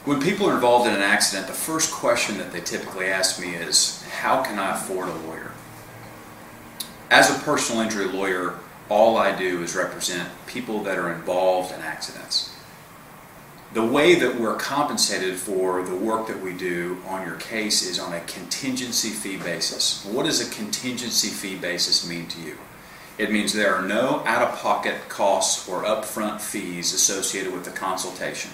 When people are involved in an accident, the first question that they typically ask me is, how can I afford a lawyer? As a personal injury lawyer, all I do is represent people that are involved in accidents. The way that we're compensated for the work that we do on your case is on a contingency fee basis. What does a contingency fee basis mean to you? It means there are no out-of-pocket costs or upfront fees associated with the consultation.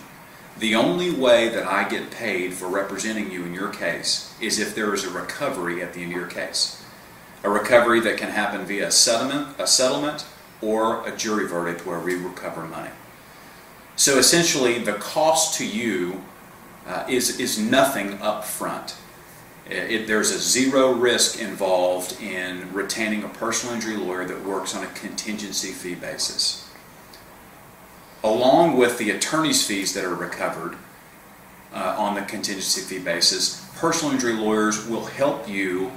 The only way that I get paid for representing you in your case is if there is a recovery at the end of your case. A recovery that can happen via a settlement, or a jury verdict where we recover money. So essentially, the cost to you is nothing up front. There's a zero risk involved in retaining a personal injury lawyer that works on a contingency fee basis. Along with the attorney's fees that are recovered on the contingency fee basis, personal injury lawyers will help you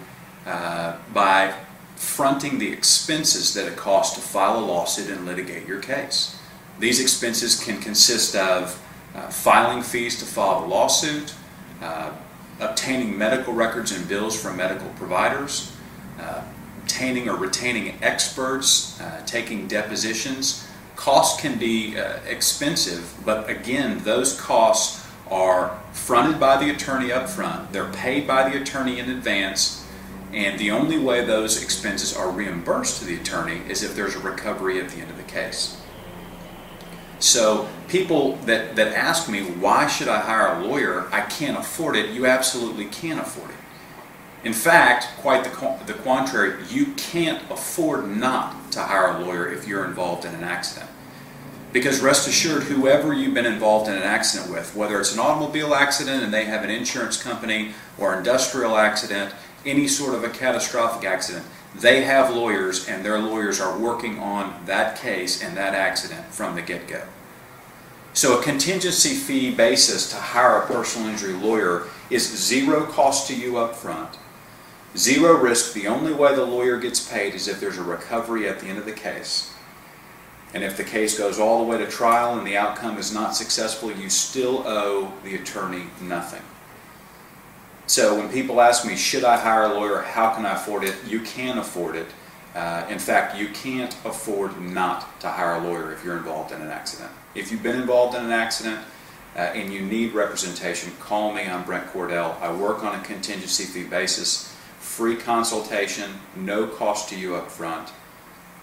by fronting the expenses that it costs to file a lawsuit and litigate your case. These expenses can consist of filing fees to file the lawsuit, obtaining medical records and bills from medical providers, obtaining or retaining experts, taking depositions. Costs can be expensive, but again, those costs are fronted by the attorney up front. They're paid by the attorney in advance, and the only way those expenses are reimbursed to the attorney is if there's a recovery at the end of the case. So people that ask me, why should I hire a lawyer? I can't afford it. You absolutely can afford it. In fact, quite the contrary, you can't afford not to hire a lawyer if you're involved in an accident. Because rest assured, whoever you've been involved in an accident with, whether it's an automobile accident and they have an insurance company, or industrial accident, any sort of a catastrophic accident, they have lawyers, and their lawyers are working on that case and that accident from the get-go. So a contingency fee basis to hire a personal injury lawyer is zero cost to you up front, zero risk. The only way the lawyer gets paid is if there's a recovery at the end of the case. And if the case goes all the way to trial and the outcome is not successful, you still owe the attorney nothing. So when people ask me, should I hire a lawyer, how can I afford it? You can afford it. In fact, you can't afford not to hire a lawyer if you're involved in an accident. If you've been involved in an accident and you need representation, call me. I'm Brent Cordell. I work on a contingency fee basis, free consultation, no cost to you up front.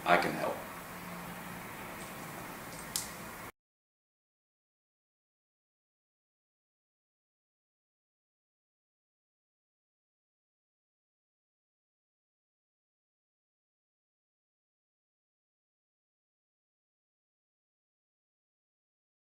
I can help.